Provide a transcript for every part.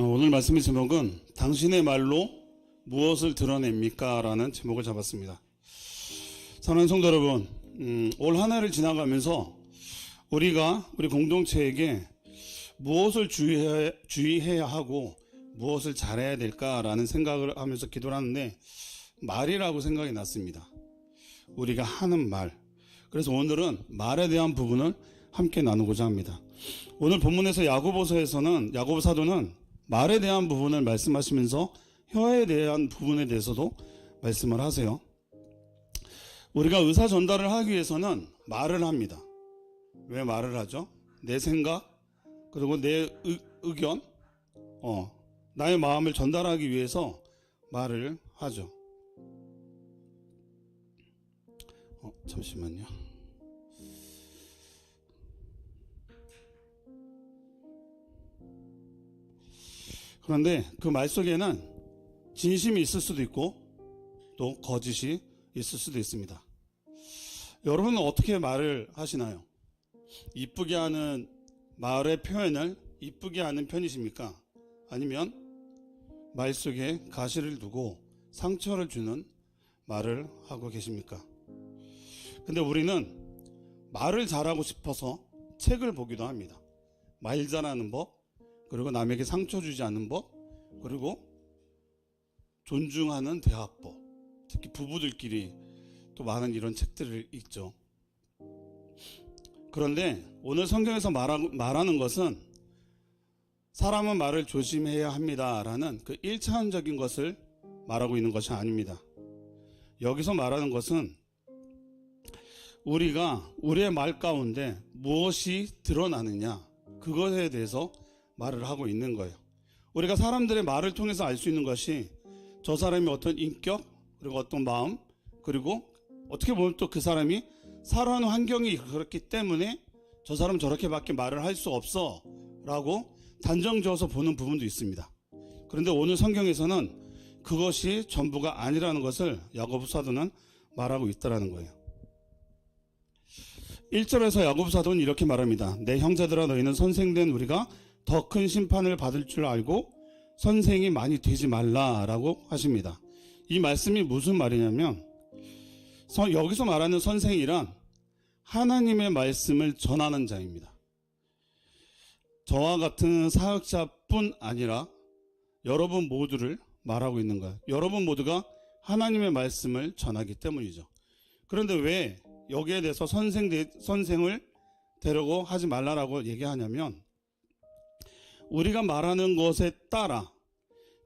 오늘 말씀의 제목은 당신의 말로 무엇을 드러냅니까? 라는 제목을 잡았습니다. 사랑하는 성도 여러분, 올 한 해를 지나가면서 우리 공동체에게 무엇을 주의해야 하고 무엇을 잘해야 될까라는 생각을 하면서 기도를 하는데 말이라고 생각이 났습니다. 우리가 하는 말. 그래서 오늘은 말에 대한 부분을 함께 나누고자 합니다. 오늘 본문에서 야고보 사도는 말에 대한 부분을 말씀하시면서 혀에 대한 부분에 대해서도 말씀을 하세요. 우리가 의사 전달을 하기 위해서는 말을 합니다. 왜 말을 하죠? 내 생각, 그리고 내 의견, 나의 마음을 전달하기 위해서 말을 하죠. 잠시만요. 그런데 그 말 속에는 진심이 있을 수도 있고 또 거짓이 있을 수도 있습니다. 여러분은 어떻게 말을 하시나요? 이쁘게 하는 말의 표현을 이쁘게 하는 편이십니까? 아니면 말 속에 가시를 두고 상처를 주는 말을 하고 계십니까? 근데 우리는 말을 잘하고 싶어서 책을 보기도 합니다. 말 잘하는 법, 그리고 남에게 상처 주지 않는 법, 그리고 존중하는 대화법, 특히 부부들끼리 또 많은 이런 책들을 읽죠. 그런데 오늘 성경에서 말하는 것은 사람은 말을 조심해야 합니다라는 그 1차원적인 것을 말하고 있는 것이 아닙니다. 여기서 말하는 것은 우리가 우리의 말 가운데 무엇이 드러나느냐, 그것에 대해서 말을 하고 있는 거예요. 우리가 사람들의 말을 통해서 알 수 있는 것이 저 사람이 어떤 인격, 그리고 어떤 마음, 그리고 어떻게 보면 또 그 사람이 살아가는 환경이 그렇기 때문에 저 사람 저렇게밖에 말을 할 수 없어 라고 단정 지어서 보는 부분도 있습니다. 그런데 오늘 성경에서는 그것이 전부가 아니라는 것을 야고보 사도는 말하고 있다는 거예요. 1절에서 야고보 사도는 이렇게 말합니다. 내 형제들아, 너희는 선생된 우리가 더 큰 심판을 받을 줄 알고 선생이 많이 되지 말라라고 하십니다. 이 말씀이 무슨 말이냐면 여기서 말하는 선생이란 하나님의 말씀을 전하는 자입니다. 저와 같은 사역자뿐 아니라 여러분 모두를 말하고 있는 거예요. 여러분 모두가 하나님의 말씀을 전하기 때문이죠. 그런데 왜 여기에 대해서 선생을 되려고 하지 말라라고 얘기하냐면 우리가 말하는 것에 따라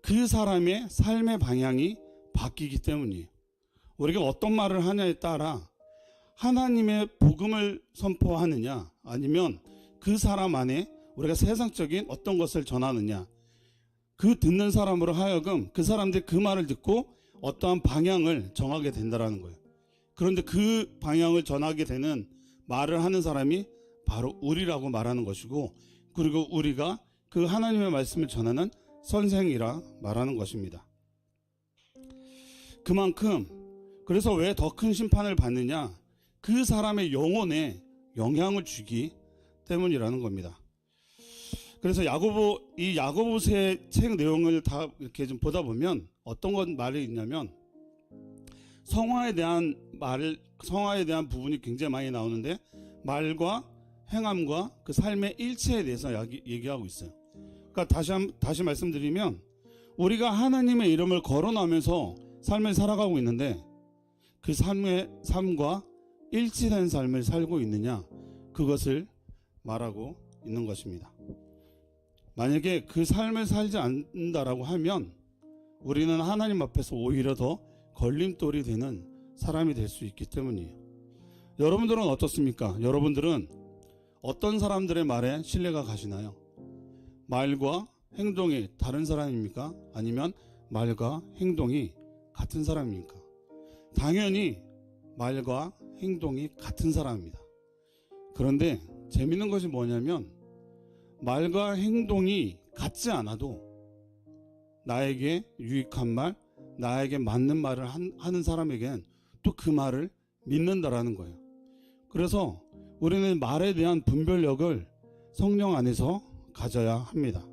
그 사람의 삶의 방향이 바뀌기 때문이에요. 우리가 어떤 말을 하냐에 따라 하나님의 복음을 선포하느냐, 아니면 그 사람 안에 우리가 세상적인 어떤 것을 전하느냐, 그 듣는 사람으로 하여금 그 사람들이 그 말을 듣고 어떠한 방향을 정하게 된다는 거예요. 그런데 그 방향을 전하게 되는 말을 하는 사람이 바로 우리라고 말하는 것이고, 그리고 우리가 그 하나님의 말씀을 전하는 선생이라 말하는 것입니다. 그만큼 그래서 왜 더 큰 심판을 받느냐, 그 사람의 영혼에 영향을 주기 때문이라는 겁니다. 그래서 야고보서의 책 내용을 다 이렇게 좀 보다 보면 어떤 말이 있냐면 성화에 대한 부분이 굉장히 많이 나오는데 말과 행함과 그 삶의 일체에 대해서 얘기하고 있어요. 그러니까 다시 말씀드리면 우리가 하나님의 이름을 거론하면서 삶을 살아가고 있는데 그 삶과 일치된 삶을 살고 있느냐, 그것을 말하고 있는 것입니다. 만약에 그 삶을 살지 않는다라고 하면 우리는 하나님 앞에서 오히려 더 걸림돌이 되는 사람이 될 수 있기 때문이에요. 여러분들은 어떻습니까? 여러분들은 어떤 사람들의 말에 신뢰가 가시나요? 말과 행동이 다른 사람입니까? 아니면 말과 행동이 같은 사람입니까? 당연히 말과 행동이 같은 사람입니다. 그런데 재밌는 것이 뭐냐면 말과 행동이 같지 않아도 나에게 유익한 말, 나에게 맞는 말을 하는 사람에겐 또 그 말을 믿는다라는 거예요. 그래서 우리는 말에 대한 분별력을 성령 안에서 가져야 합니다.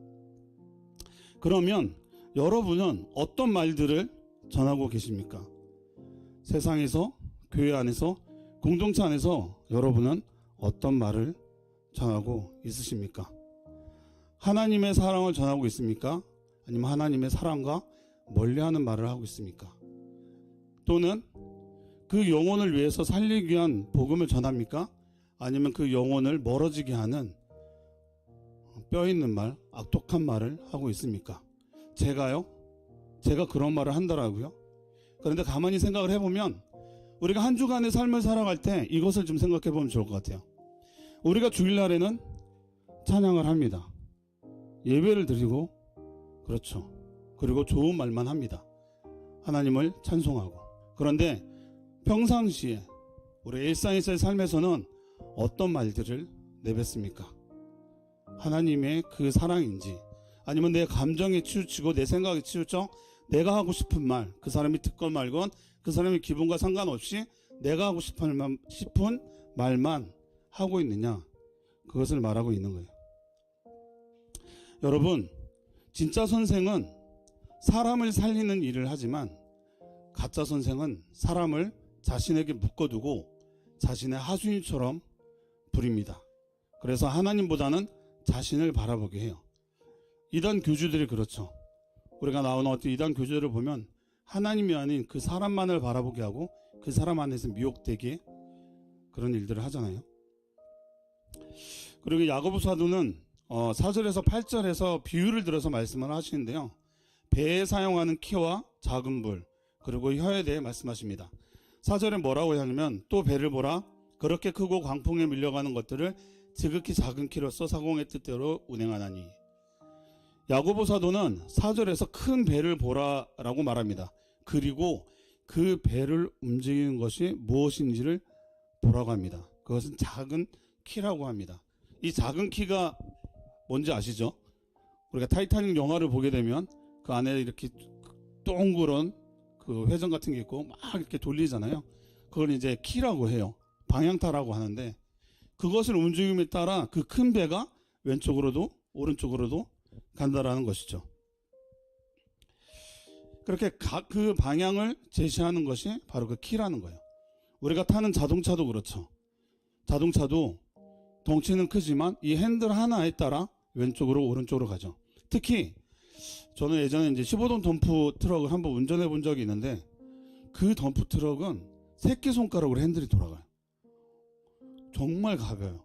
그러면 여러분은 어떤 말들을 전하고 계십니까? 세상에서, 교회 안에서, 공동체 안에서 여러분은 어떤 말을 전하고 있으십니까? 하나님의 사랑을 전하고 있습니까? 아니면 하나님의 사랑과 멀리하는 말을 하고 있습니까? 또는 그 영혼을 위해서 살리기 위한 복음을 전합니까? 아니면 그 영혼을 멀어지게 하는 뼈 있는 말, 악독한 말을 하고 있습니까? 제가 그런 말을 한다라고요? 그런데 가만히 생각을 해보면 우리가 한 주간의 삶을 살아갈 때 이것을 좀 생각해 보면 좋을 것 같아요. 우리가 주일날에는 찬양을 합니다. 예배를 드리고, 그렇죠. 그리고 좋은 말만 합니다. 하나님을 찬송하고. 그런데 평상시에 우리 일상에서의 삶에서는 어떤 말들을 내뱉습니까? 하나님의 그 사랑인지, 아니면 내 감정에 치우치고 내 생각에 치우쳐 내가 하고 싶은 말, 그 사람이 듣건 말건 그 사람의 기분과 상관없이 내가 하고 싶은 말만 하고 있느냐, 그것을 말하고 있는 거예요. 여러분, 진짜 선생은 사람을 살리는 일을 하지만 가짜 선생은 사람을 자신에게 묶어두고 자신의 하수인처럼 부립니다. 그래서 하나님보다는 자신을 바라보게 해요. 이단 교주들이 그렇죠. 우리가 나오는 어떤 이단 교주들을 보면 하나님이 아닌 그 사람만을 바라보게 하고 그 사람 안에서 미혹되게 그런 일들을 하잖아요. 그리고 야고보 사도는 4절에서 8절에서 비유를 들어서 말씀을 하시는데요. 배에 사용하는 키와 작은 불, 그리고 혀에 대해 말씀하십니다. 4절에 뭐라고 하냐면, 또 배를 보라, 그렇게 크고 광풍에 밀려가는 것들을 지극히 작은 키로서 사공의 뜻대로 운행하나니. 야고보 사도는 4절에서 큰 배를 보라라고 말합니다. 그리고 그 배를 움직이는 것이 무엇인지를 보라고 합니다. 그것은 작은 키라고 합니다. 이 작은 키가 뭔지 아시죠? 우리가 타이타닉 영화를 보게 되면 그 안에 이렇게 동그란 그 회전 같은 게 있고 막 이렇게 돌리잖아요. 그걸 이제 키라고 해요. 방향타라고 하는데, 그것을 움직임에 따라 그 큰 배가 왼쪽으로도 오른쪽으로도 간다라는 것이죠. 그렇게 그 방향을 제시하는 것이 바로 그 키라는 거예요. 우리가 타는 자동차도 그렇죠. 자동차도 덩치는 크지만 이 핸들 하나에 따라 왼쪽으로 오른쪽으로 가죠. 특히 저는 예전에 이제 15톤 덤프 트럭을 한번 운전해 본 적이 있는데, 그 덤프 트럭은 새끼손가락으로 핸들이 돌아가요. 정말 가벼워요.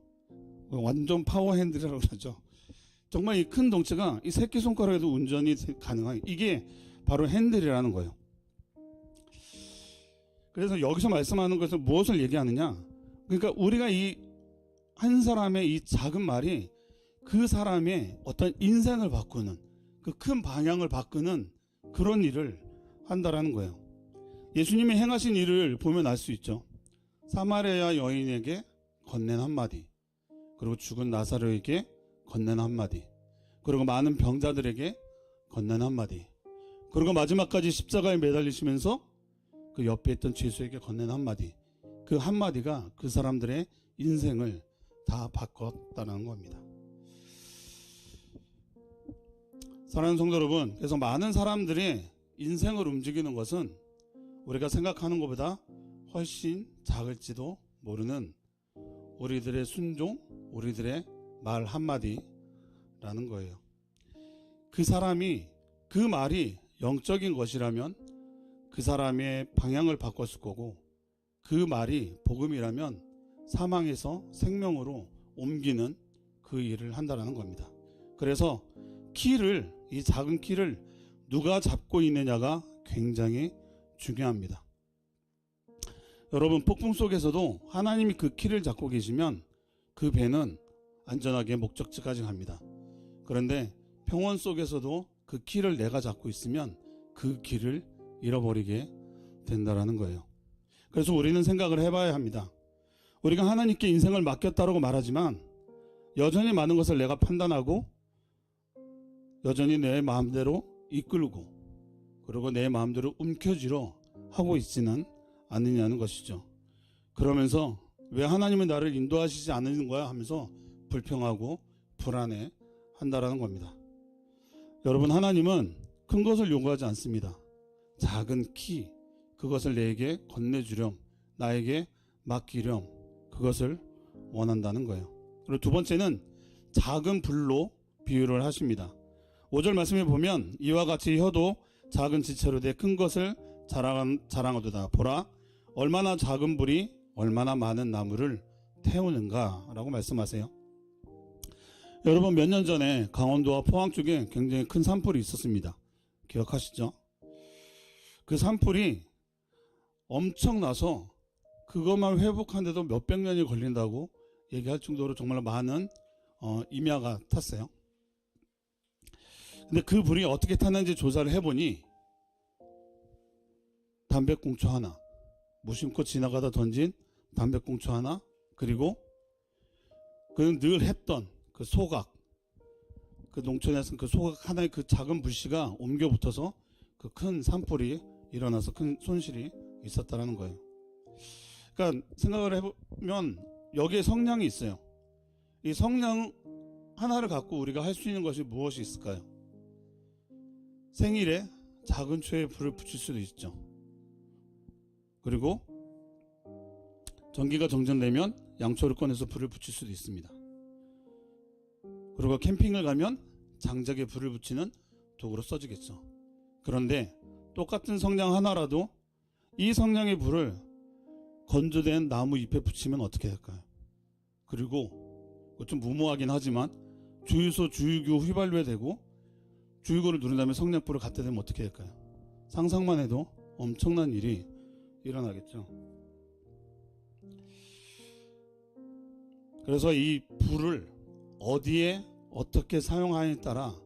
완전 파워 핸들이라고 그러죠. 정말 이 큰 덩치가 이 새끼손가락에도 운전이 가능한, 이게 바로 핸들이라는 거예요. 그래서 여기서 말씀하는 것은 무엇을 얘기하느냐, 그러니까 우리가 이 한 사람의 이 작은 말이 그 사람의 어떤 인생을 바꾸는, 그 큰 방향을 바꾸는 그런 일을 한다라는 거예요. 예수님이 행하신 일을 보면 알 수 있죠. 사마리아 여인에게 건넨 한마디, 그리고 죽은 나사로에게 건넨 한마디, 그리고 많은 병자들에게 건넨 한마디, 그리고 마지막까지 십자가에 매달리시면서 그 옆에 있던 죄수에게 건넨 한마디, 그 한마디가 그 사람들의 인생을 다 바꿨다는 겁니다. 사랑하는 성도 여러분, 그래서 많은 사람들이 인생을 움직이는 것은 우리가 생각하는 것보다 훨씬 작을지도 모르는 우리들의 순종, 우리들의 말 한마디라는 거예요. 그 사람이, 그 말이 영적인 것이라면 그 사람의 방향을 바꿨을 거고, 그 말이 복음이라면 사망에서 생명으로 옮기는 그 일을 한다는 겁니다. 그래서 키를, 이 작은 키를 누가 잡고 있느냐가 굉장히 중요합니다. 여러분, 폭풍 속에서도 하나님이 그 키를 잡고 계시면 그 배는 안전하게 목적지까지 갑니다. 그런데 평원 속에서도 그 키를 내가 잡고 있으면 그 길을 잃어버리게 된다라는 거예요. 그래서 우리는 생각을 해봐야 합니다. 우리가 하나님께 인생을 맡겼다라고 말하지만 여전히 많은 것을 내가 판단하고 여전히 내 마음대로 이끌고 그리고 내 마음대로 움켜쥐러 하고 있지는 않느냐는 것이죠. 그러면서 왜 하나님은 나를 인도하시지 않는 거야 하면서 불평하고 불안해 한다라는 겁니다. 여러분, 하나님은 큰 것을 요구하지 않습니다. 작은 키, 그것을 내게 건네주렴, 나에게 맡기렴, 그것을 원한다는 거예요. 그리고 두 번째는 작은 불로 비유를 하십니다. 5절 말씀에 보면 이와 같이 혀도 작은 지체로 돼 큰 것을 자랑하도다. 보라, 얼마나 작은 불이 얼마나 많은 나무를 태우는가 라고 말씀하세요. 여러분, 몇 년 전에 강원도와 포항 쪽에 굉장히 큰 산불이 있었습니다. 기억하시죠? 그 산불이 엄청나서 그것만 회복하는데도 몇백 년이 걸린다고 얘기할 정도로 정말 많은 임야가 탔어요. 근데 그 불이 어떻게 탔는지 조사를 해보니 담배꽁초 하나, 무심코 지나가다 던진 담배꽁초 하나, 그리고 그는 늘 했던 그 소각, 그 농촌에서 그 소각 하나의 그 작은 불씨가 옮겨 붙어서 그 큰 산불이 일어나서 큰 손실이 있었다는 거예요. 그러니까 생각을 해보면 여기에 성량이 있어요. 이 성량 하나를 갖고 우리가 할 수 있는 것이 무엇이 있을까요? 생일에 작은 초에 불을 붙일 수도 있죠. 그리고 전기가 정전되면 양초를 꺼내서 불을 붙일 수도 있습니다. 그리고 캠핑을 가면 장작에 불을 붙이는 도구로 써지겠죠. 그런데 똑같은 성냥 하나라도 이 성냥의 불을 건조된 나무 잎에 붙이면 어떻게 될까요? 그리고 좀 무모하긴 하지만 주유소 주유구 휘발유에 대고 주유구를 누른 다음에 성냥불을 갖다 대면 어떻게 될까요? 상상만 해도 엄청난 일이 일어나겠죠. 그래서 이 불을 어디에 어떻게 사용하느냐에 따라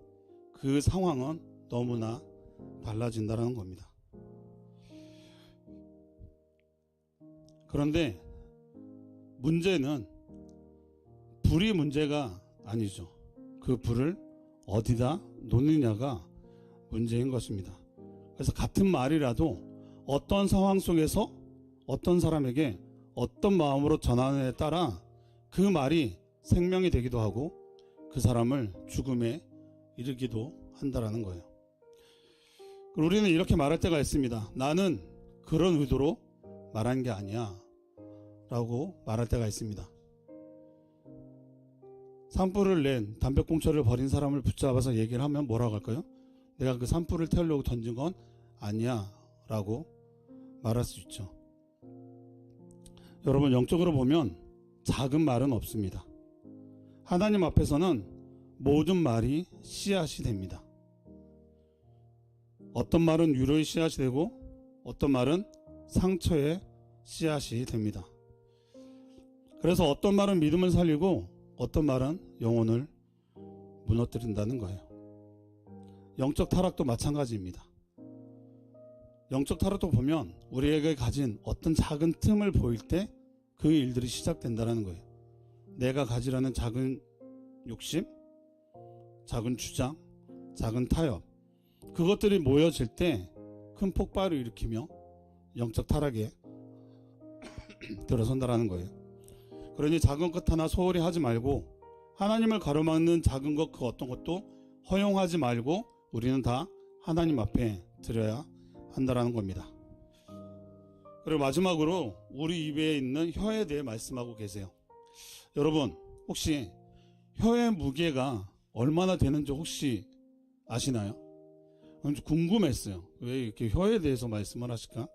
그 상황은 너무나 달라진다는 겁니다. 그런데 문제는 불이 문제가 아니죠. 그 불을 어디다 놓느냐가 문제인 것입니다. 그래서 같은 말이라도 어떤 상황 속에서 어떤 사람에게 어떤 마음으로 전하느냐에 따라 그 말이 생명이 되기도 하고 그 사람을 죽음에 이르기도 한다라는 거예요. 우리는 이렇게 말할 때가 있습니다. 나는 그런 의도로 말한 게 아니야 라고 말할 때가 있습니다. 산불을 낸 담배꽁초를 버린 사람을 붙잡아서 얘기를 하면 뭐라고 할까요? 내가 그 산불을 태우려고 던진 건 아니야 라고 말할 수 있죠. 여러분, 영적으로 보면 작은 말은 없습니다. 하나님 앞에서는 모든 말이 씨앗이 됩니다. 어떤 말은 위로의 씨앗이 되고 어떤 말은 상처의 씨앗이 됩니다. 그래서 어떤 말은 믿음을 살리고 어떤 말은 영혼을 무너뜨린다는 거예요. 영적 타락도 마찬가지입니다. 영적 타락도 보면 우리에게 가진 어떤 작은 틈을 보일 때 그 일들이 시작된다는 거예요. 내가 가지려는 작은 욕심, 작은 주장, 작은 타협, 그것들이 모여질 때 큰 폭발을 일으키며 영적 타락에 들어선다라는 거예요. 그러니 작은 것 하나 소홀히 하지 말고 하나님을 가로막는 작은 것 그 어떤 것도 허용하지 말고 우리는 다 하나님 앞에 드려야 한다라는 겁니다. 그리고 마지막으로 우리 입에 있는 혀에 대해 말씀하고 계세요. 여러분, 혹시 혀의 무게가 얼마나 되는지 혹시 아시나요? 좀 궁금했어요. 왜 이렇게 혀에 대해서 말씀을 하실까?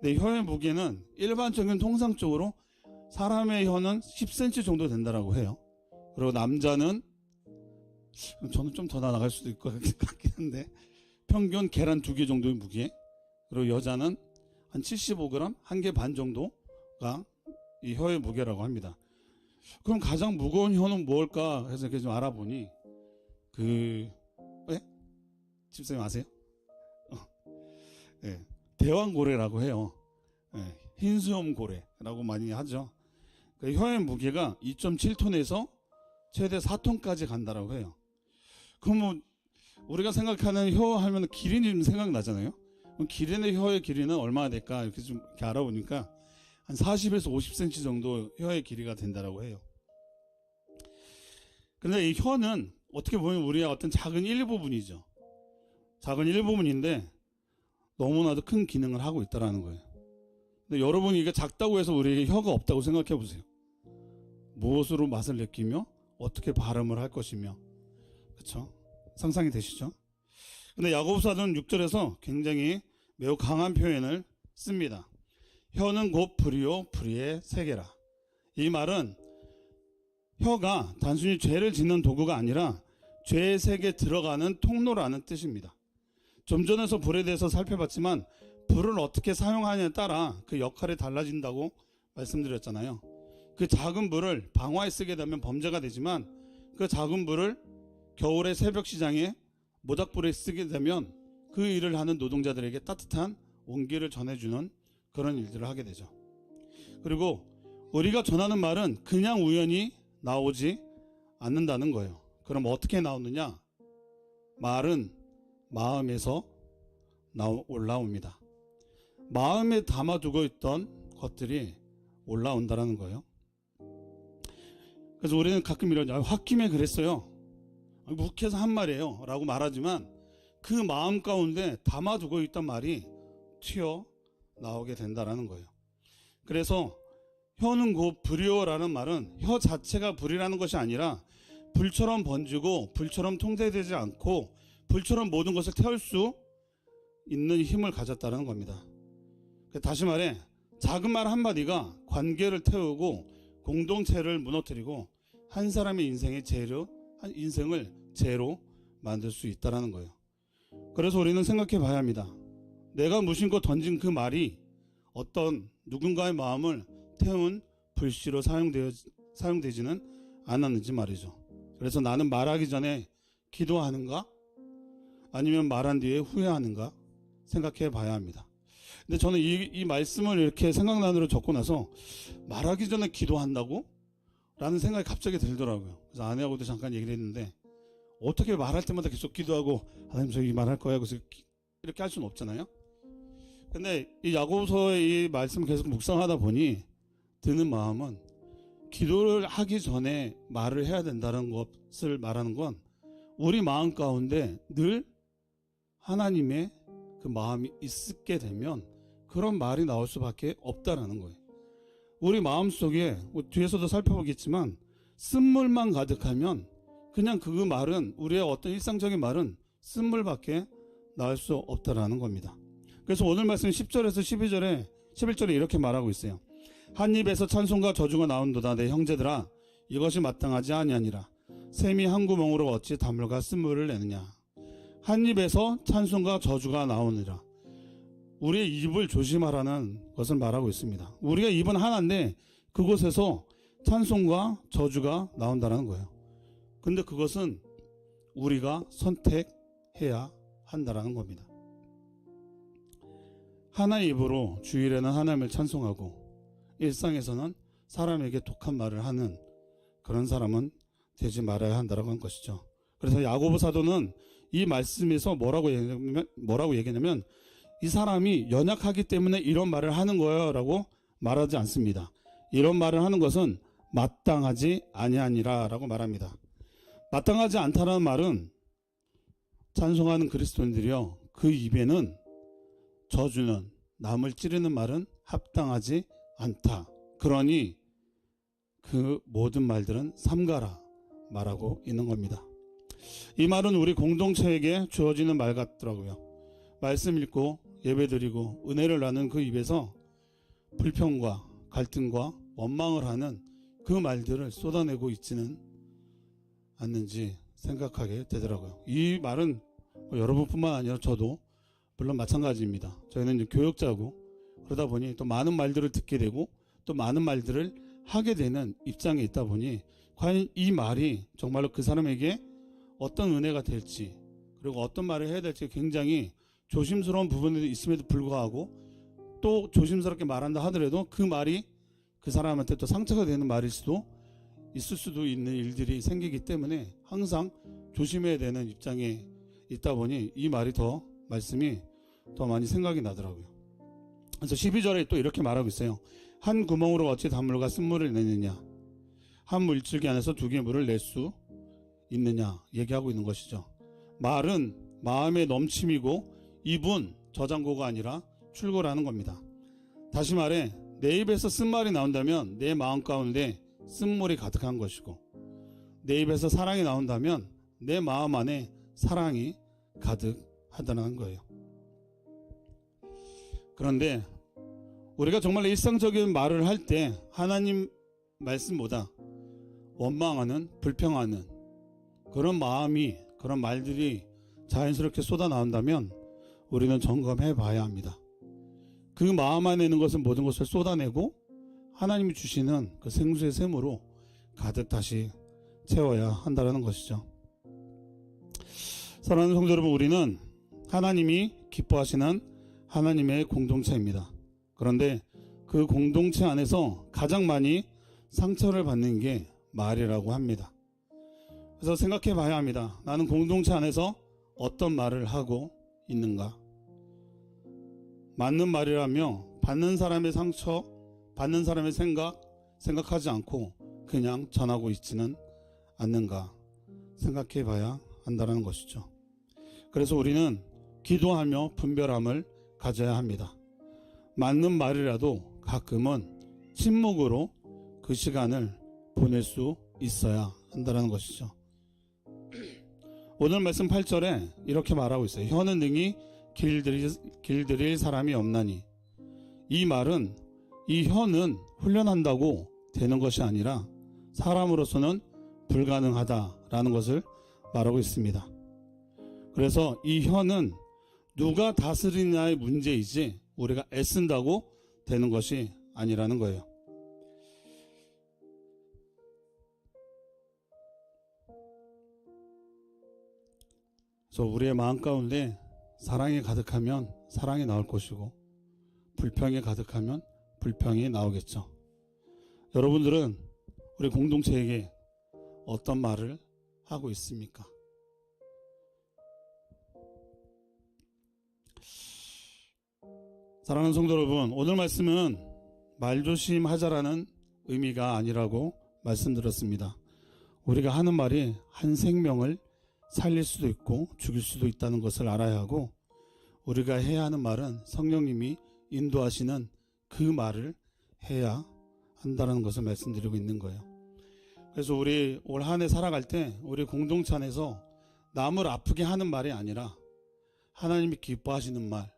근데 혀의 무게는 일반적인 통상적으로 사람의 혀는 10cm 정도 된다라고 해요. 그리고 남자는 저는 좀 더 나갈 수도 있을 것 같긴 한데 평균 계란 2개 정도의 무게, 그리고 여자는 한 75g, 1개 반 정도가 이 혀의 무게라고 합니다. 그럼 가장 무거운 혀는 뭘까 해서 이렇게 좀 알아보니 집사님 아세요? 네, 대왕고래라고 해요. 네, 흰수염고래라고 많이 하죠. 그 혀의 무게가 2.7톤에서 최대 4톤까지 간다라고 해요. 그럼 뭐 우리가 생각하는 혀 하면 기린이 좀 생각나잖아요. 그럼 기린의 혀의 길이는 얼마나 될까 이렇게 좀 이렇게 알아보니까 한 40에서 50cm 정도 혀의 길이가 된다라고 해요. 근데 이 혀는 어떻게 보면 우리의 어떤 작은 일부분이죠. 작은 일부분인데 너무나도 큰 기능을 하고 있다는 거예요. 근데 여러분이 이게 작다고 해서 우리에게 혀가 없다고 생각해 보세요. 무엇으로 맛을 느끼며 어떻게 발음을 할 것이며, 그렇죠? 상상이 되시죠? 근데 야고보서는 6절에서 굉장히 매우 강한 표현을 씁니다. 혀는 곧 불이요 불의의 세계라. 이 말은 혀가 단순히 죄를 짓는 도구가 아니라 죄의 세계에 들어가는 통로라는 뜻입니다. 좀 전에서 불에 대해서 살펴봤지만 불을 어떻게 사용하느냐에 따라 그 역할이 달라진다고 말씀드렸잖아요. 그 작은 불을 방화에 쓰게 되면 범죄가 되지만 그 작은 불을 겨울의 새벽 시장에 모닥불에 쓰게 되면 그 일을 하는 노동자들에게 따뜻한 온기를 전해주는 그런 일들을 하게 되죠. 그리고 우리가 전하는 말은 그냥 우연히 나오지 않는다는 거예요. 그럼 어떻게 나오느냐? 말은 마음에서 올라옵니다. 마음에 담아두고 있던 것들이 올라온다는 거예요. 그래서 우리는 가끔 이러죠. 홧김에 그랬어요. 묵해서 한 말이에요 라고 말하지만 그 마음 가운데 담아두고 있던 말이 튀어나오게 된다는 거예요. 그래서 혀는 곧 불이요라는 말은 혀 자체가 불이라는 것이 아니라 불처럼 번지고 불처럼 통제되지 않고 불처럼 모든 것을 태울 수 있는 힘을 가졌다는 겁니다. 다시 말해 작은 말 한마디가 관계를 태우고 공동체를 무너뜨리고 한 사람의 인생을 죄로 만들 수 있다는 거예요. 그래서 우리는 생각해 봐야 합니다. 내가 무심코 던진 그 말이 어떤 누군가의 마음을 태운 불씨로 사용되지는 않았는지 말이죠. 그래서 나는 말하기 전에 기도하는가? 아니면 말한 뒤에 후회하는가? 생각해 봐야 합니다. 근데 저는 이 말씀을 이렇게 생각난으로 적고 나서 말하기 전에 기도한다고? 라는 생각이 갑자기 들더라고요. 그래서 아내하고도 잠깐 얘기를 했는데 어떻게 말할 때마다 계속 기도하고 하나님 저 이 말할 거야 그래서 이렇게 할 수는 없잖아요. 근데 이 야고보서의 이 말씀을 계속 묵상하다 보니 드는 마음은 기도를 하기 전에 말을 해야 된다는 것을 말하는 건 우리 마음 가운데 늘 하나님의 그 마음이 있게 되면 그런 말이 나올 수밖에 없다라는 거예요. 우리 마음속에 뒤에서도 살펴보겠지만 쓴물만 가득하면 그냥 그 말은 우리의 어떤 일상적인 말은 쓴물밖에 나올 수 없다라는 겁니다. 그래서 오늘 말씀 10절에서 11절에 이렇게 말하고 있어요. 한 입에서 찬송과 저주가 나온도다. 내 형제들아 이것이 마땅하지 아니하니라. 샘이 한 구멍으로 어찌 단물과 쓴물을 내느냐. 한 입에서 찬송과 저주가 나오니라. 우리의 입을 조심하라는 것을 말하고 있습니다. 우리가 입은 하나인데 그곳에서 찬송과 저주가 나온다는 거예요. 근데 그것은 우리가 선택해야 한다는 겁니다. 하나의 입으로 주일에는 하나님을 찬송하고 일상에서는 사람에게 독한 말을 하는 그런 사람은 되지 말아야 한다는 것이죠. 그래서 야고보 사도는 이 말씀에서 뭐라고 얘기하냐면 이 사람이 연약하기 때문에 이런 말을 하는 거예요 라고 말하지 않습니다. 이런 말을 하는 것은 마땅하지 아니하니라 라고 말합니다. 마땅하지 않다는 말은 찬송하는 그리스도인들이요 그 입에는 저주는 남을 찌르는 말은 합당하지 않다. 그러니 그 모든 말들은 삼가라 말하고 있는 겁니다. 이 말은 우리 공동체에게 주어지는 말 같더라고요. 말씀 읽고 예배드리고 은혜를 나눈 그 입에서 불평과 갈등과 원망을 하는 그 말들을 쏟아내고 있지는 않는지 생각하게 되더라고요. 이 말은 여러분뿐만 아니라 저도 물론 마찬가지입니다. 저희는 이제 교역자고 그러다 보니 또 많은 말들을 듣게 되고 또 많은 말들을 하게 되는 입장에 있다 보니 과연 이 말이 정말로 그 사람에게 어떤 은혜가 될지 그리고 어떤 말을 해야 될지 굉장히 조심스러운 부분이 있음에도 불구하고 또 조심스럽게 말한다 하더라도 그 말이 그 사람한테 또 상처가 되는 말일 수도 있을 수도 있는 일들이 생기기 때문에 항상 조심해야 되는 입장에 있다 보니 이 말이 말씀이 더 많이 생각이 나더라고요. 그래서 12절에 또 이렇게 말하고 있어요. 한 구멍으로 어찌 단물과 쓴물을 내느냐. 한 물줄기 안에서 두 개의 물을 낼 수 있느냐 얘기하고 있는 것이죠. 말은 마음의 넘침이고 입은 저장고가 아니라 출고라는 겁니다. 다시 말해 내 입에서 쓴말이 나온다면 내 마음 가운데 쓴물이 가득한 것이고, 내 입에서 사랑이 나온다면 내 마음 안에 사랑이 가득하다는 거예요. 그런데 우리가 정말 일상적인 말을 할 때 하나님 말씀보다 원망하는, 불평하는 그런 마음이, 그런 말들이 자연스럽게 쏟아 나온다면 우리는 점검해 봐야 합니다. 그 마음 안에 있는 것은 모든 것을 쏟아내고 하나님이 주시는 그 생수의 샘으로 가득 다시 채워야 한다는 것이죠. 사랑하는 성도 여러분, 우리는 하나님이 기뻐하시는 하나님의 공동체입니다. 그런데 그 공동체 안에서 가장 많이 상처를 받는 게 말이라고 합니다. 그래서 생각해 봐야 합니다. 나는 공동체 안에서 어떤 말을 하고 있는가? 맞는 말이라며 받는 사람의 상처, 받는 사람의 생각하지 않고 그냥 전하고 있지는 않는가 생각해 봐야 한다는 것이죠. 그래서 우리는 기도하며 분별함을 가져야 합니다. 맞는 말이라도 가끔은 침묵으로 그 시간을 보낼 수 있어야 한다는 것이죠. 오늘 말씀 8절에 이렇게 말하고 있어요. 혀는 능히 길들일 사람이 없나니. 이 말은 이 혀는 훈련한다고 되는 것이 아니라 사람으로서는 불가능하다라는 것을 말하고 있습니다. 그래서 이 혀는 누가 다스리냐의 문제이지 우리가 애쓴다고 되는 것이 아니라는 거예요. 그래서 우리의 마음 가운데 사랑이 가득하면 사랑이 나올 것이고 불평이 가득하면 불평이 나오겠죠. 여러분들은 우리 공동체에게 어떤 말을 하고 있습니까? 사랑하는 성도 여러분, 오늘 말씀은 말조심하자라는 의미가 아니라고 말씀드렸습니다. 우리가 하는 말이 한 생명을 살릴 수도 있고 죽일 수도 있다는 것을 알아야 하고, 우리가 해야 하는 말은 성령님이 인도하시는 그 말을 해야 한다는 것을 말씀드리고 있는 거예요. 그래서 우리 올 한 해 살아갈 때 우리 공동체 안에서 남을 아프게 하는 말이 아니라 하나님이 기뻐하시는 말,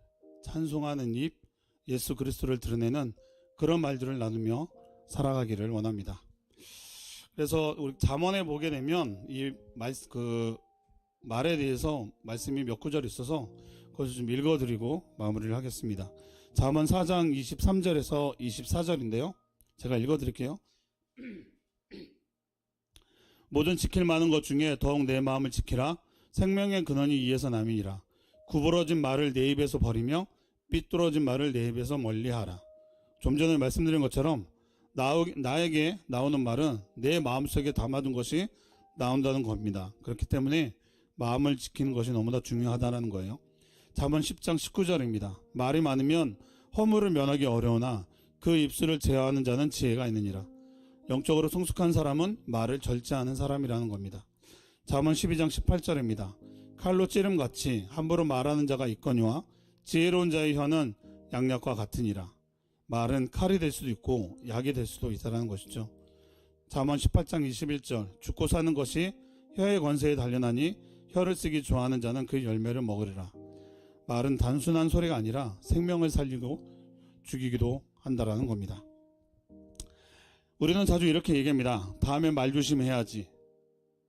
찬송하는 입, 예수 그리스도를 드러내는 그런 말들을 나누며 살아가기를 원합니다. 그래서 우리 잠언에 보게 되면 이 말에 대해서 말씀이 몇 구절 있어서 그것을 좀 읽어드리고 마무리를 하겠습니다. 잠언 4장 23절에서 24절인데요. 제가 읽어드릴게요. 모든 지킬 만한 것 중에 더욱 내 마음을 지키라. 생명의 근원이 이에서 남이니라. 구부러진 말을 내 입에서 버리며 삐뚤어진 말을 내 입에서 멀리하라. 좀 전에 말씀드린 것처럼 나에게 나오는 말은 내 마음속에 담아둔 것이 나온다는 겁니다. 그렇기 때문에 마음을 지키는 것이 너무나 중요하다는 거예요. 잠언 10장 19절입니다. 말이 많으면 허물을 면하기 어려우나 그 입술을 제어하는 자는 지혜가 있느니라. 영적으로 성숙한 사람은 말을 절제하는 사람이라는 겁니다. 잠언 12장 18절입니다. 칼로 찌름같이 함부로 말하는 자가 있거니와 지혜로운 자의 혀는 양약과 같으니라. 말은 칼이 될 수도 있고 약이 될 수도 있다는 것이죠. 잠언 18장 21절 죽고 사는 것이 혀의 권세에 달려나니 혀를 쓰기 좋아하는 자는 그 열매를 먹으리라. 말은 단순한 소리가 아니라 생명을 살리고 죽이기도 한다라는 겁니다. 우리는 자주 이렇게 얘기합니다. 다음에 말 조심해야지.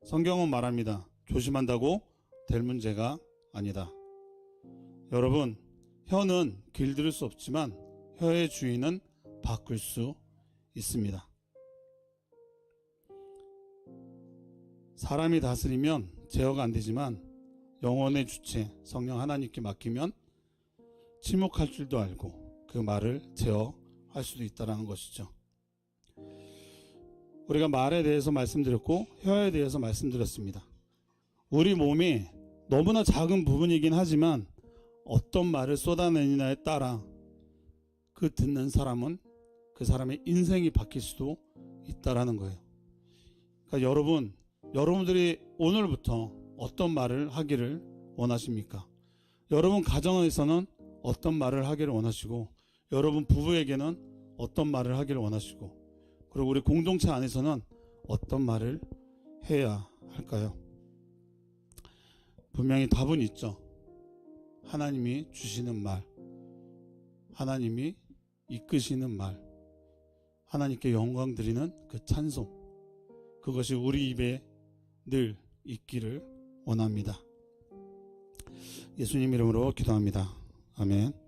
성경은 말합니다. 조심한다고 될 문제가 아니다. 여러분, 혀는 길들일 수 없지만 혀의 주인은 바꿀 수 있습니다. 사람이 다스리면 제어가 안 되지만 영혼의 주체 성령 하나님께 맡기면 침묵할 줄도 알고 그 말을 제어할 수도 있다는 것이죠. 우리가 말에 대해서 말씀드렸고 혀에 대해서 말씀드렸습니다. 우리 몸이 너무나 작은 부분이긴 하지만 어떤 말을 쏟아내느냐에 따라 그 듣는 사람은 그 사람의 인생이 바뀔 수도 있다라는 거예요. 그러니까 여러분, 여러분들이 오늘부터 어떤 말을 하기를 원하십니까? 여러분 가정에서는 어떤 말을 하기를 원하시고, 여러분 부부에게는 어떤 말을 하기를 원하시고, 그리고 우리 공동체 안에서는 어떤 말을 해야 할까요? 분명히 답은 있죠. 하나님이 주시는 말, 하나님이 이끄시는 말, 하나님께 영광 드리는 그 찬송, 그것이 우리 입에 늘 있기를 원합니다. 예수님 이름으로 기도합니다. 아멘.